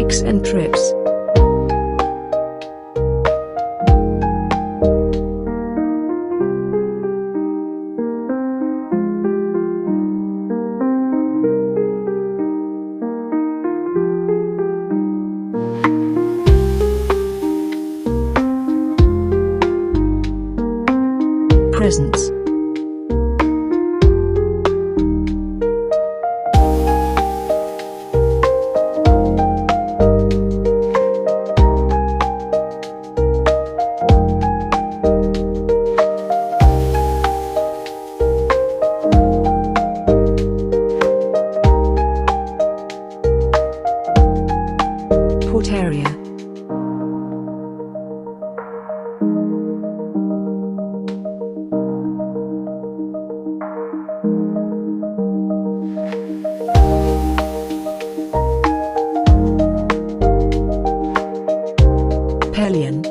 hikes and trips. Presence. Portaria. Pelion.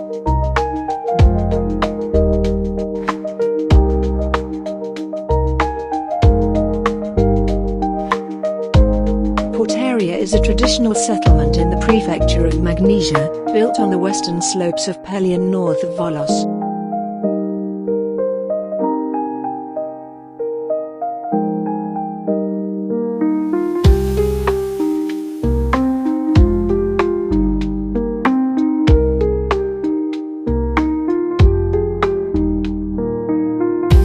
Portaria is a traditional settlement in the prefecture of Magnesia, built on the western slopes of Pelion north of Volos.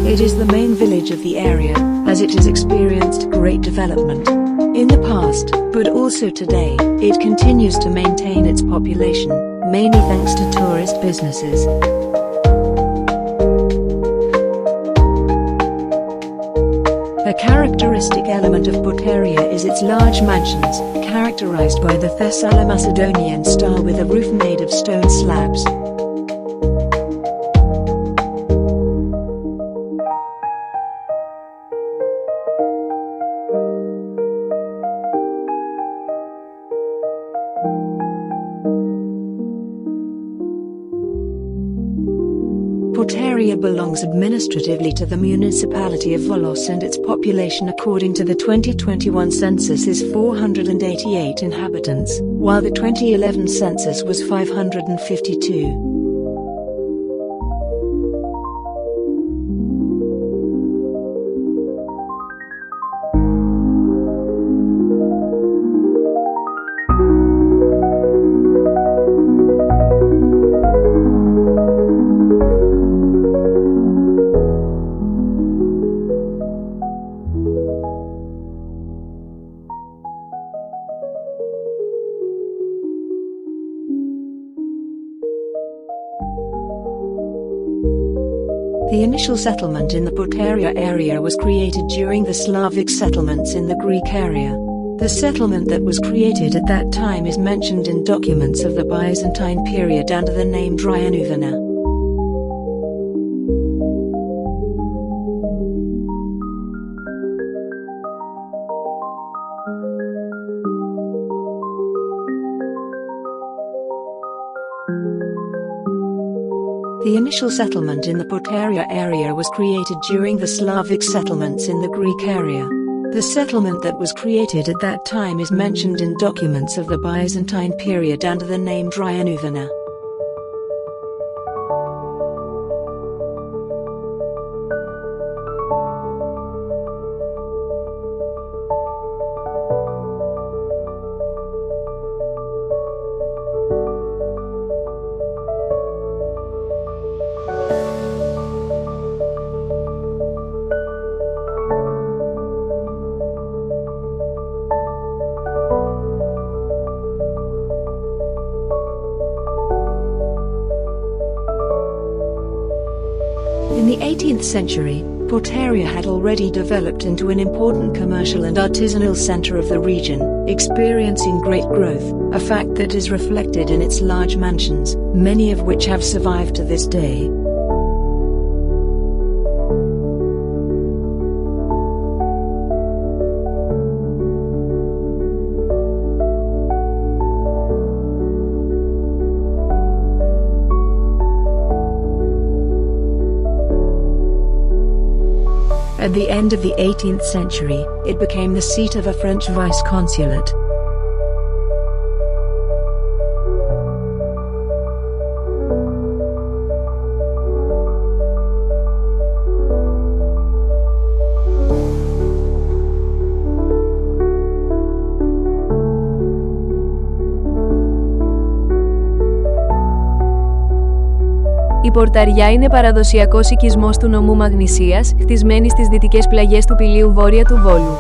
It is the main village of the area, as it has experienced great development. In the past, but also today, it continues to maintain its population, mainly thanks to tourist businesses. A characteristic element of Portaria is its large mansions, characterized by the Thessalo-Macedonian style with a roof made of stone slabs. Portaria belongs administratively to the municipality of Volos, and its population according to the 2021 census is 488 inhabitants, while the 2011 census was 552. The initial settlement in the Portaria area was created during the Slavic settlements in the Greek area. The settlement that was created at that time is mentioned in documents of the Byzantine period under the name Dryanovana. The initial settlement in the Portaria area was created during the Slavic settlements in the Greek area. The settlement that was created at that time is mentioned in documents of the Byzantine period under the name Dryanovana. In the 18th century, Portaria had already developed into an important commercial and artisanal center of the region, experiencing great growth, a fact that is reflected in its large mansions, many of which have survived to this day. At the end of the 18th century, it became the seat of a French vice-consulate. Η Πορταριά είναι παραδοσιακός οικισμός του νομού Μαγνησίας, χτισμένη στις δυτικές πλαγιές του Πηλίου βόρεια του Βόλου.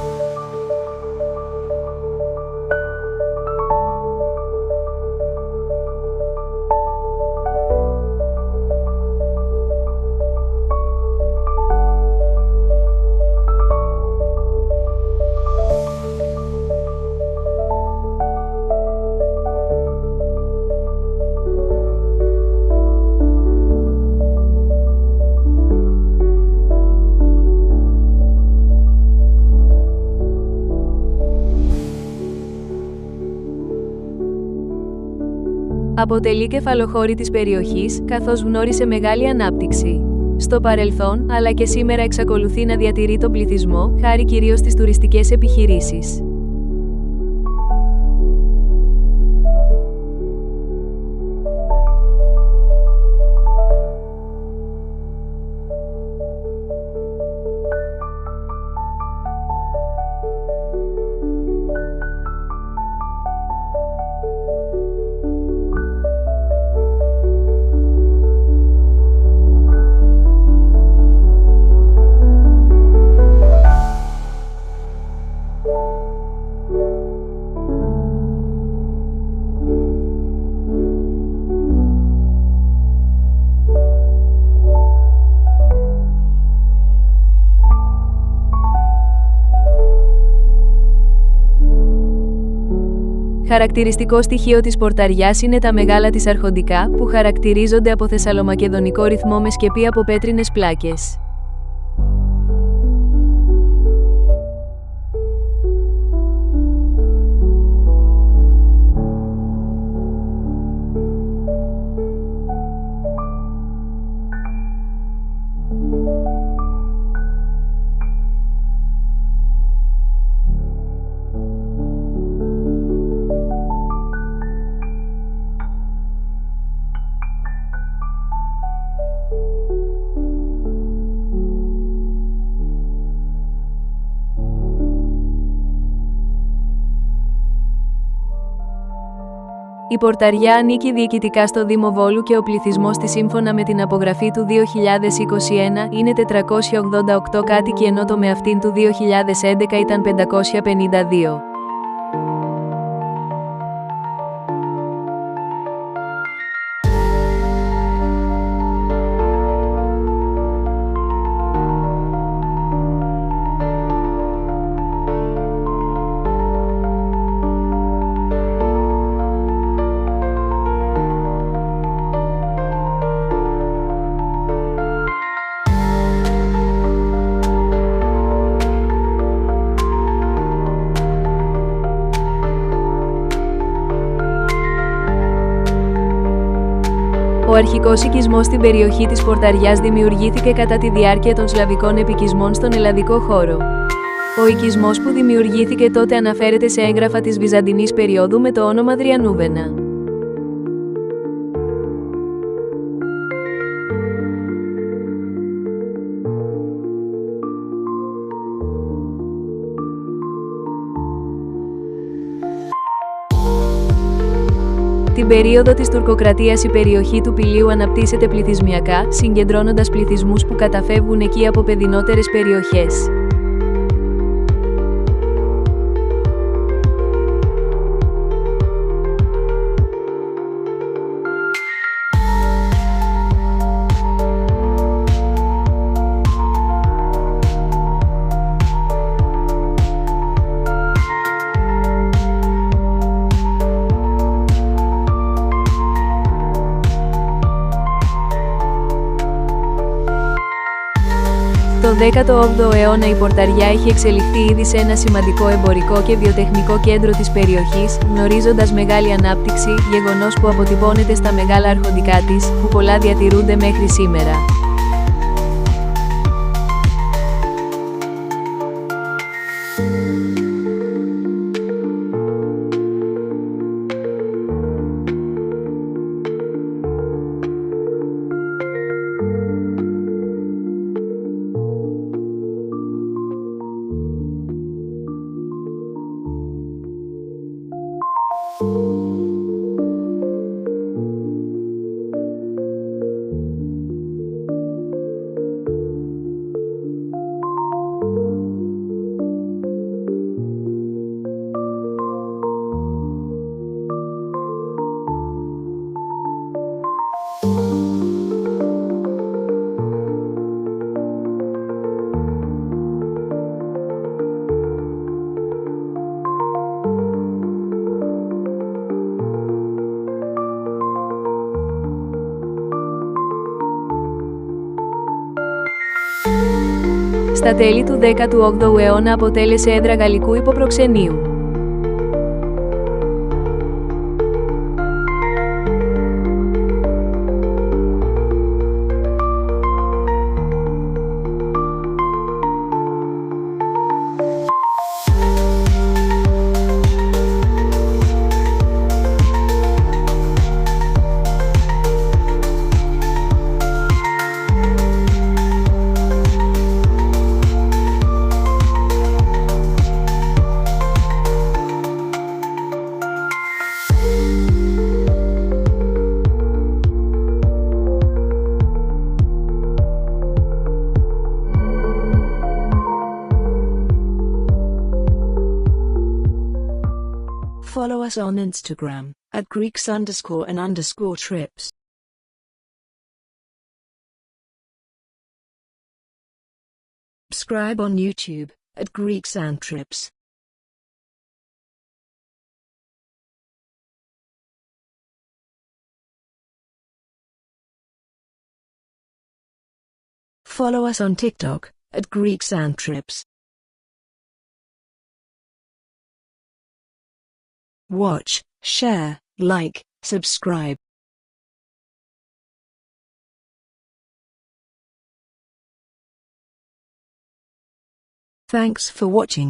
Αποτελεί κεφαλοχώρι της περιοχής, καθώς γνώρισε μεγάλη ανάπτυξη. Στο παρελθόν, αλλά και σήμερα εξακολουθεί να διατηρεί τον πληθυσμό, χάρη κυρίως στις τουριστικές επιχειρήσεις. Χαρακτηριστικό στοιχείο της Πορταριάς είναι τα μεγάλα της αρχοντικά, που χαρακτηρίζονται από θεσσαλομακεδονικό ρυθμό με σκεπή από πέτρινες πλάκες. Η Πορταριά ανήκει διοικητικά στο Δήμο Βόλου και ο πληθυσμός της σύμφωνα με την απογραφή του 2021 είναι 488 κάτοικοι, ενώ το με αυτήν του 2011 ήταν 552. Ο αρχικός οικισμός στην περιοχή της Πορταριάς δημιουργήθηκε κατά τη διάρκεια των σλαβικών επικισμών στον ελλαδικό χώρο. Ο οικισμός που δημιουργήθηκε τότε αναφέρεται σε έγγραφα της Βυζαντινής περίοδου με το όνομα Δριανούβενα. Την περίοδο της τουρκοκρατίας η περιοχή του Πηλίου αναπτύσσεται πληθυσμιακά, συγκεντρώνοντας πληθυσμούς που καταφεύγουν εκεί από παιδινότερες περιοχές. Το 18ο αιώνα η Πορταριά έχει εξελιχθεί ήδη σε ένα σημαντικό εμπορικό και βιοτεχνικό κέντρο της περιοχής, γνωρίζοντας μεγάλη ανάπτυξη, γεγονός που αποτυπώνεται στα μεγάλα αρχοντικά της, που πολλά διατηρούνται μέχρι σήμερα. Στα τέλη του 18ου αιώνα αποτέλεσε έδρα γαλλικού υποπροξενείου. Follow us on Instagram at Greeks_and_trips. Subscribe on YouTube at Greeks and Trips. Follow us on TikTok at Greeks and Trips. Watch, share, like, subscribe. Thanks for watching.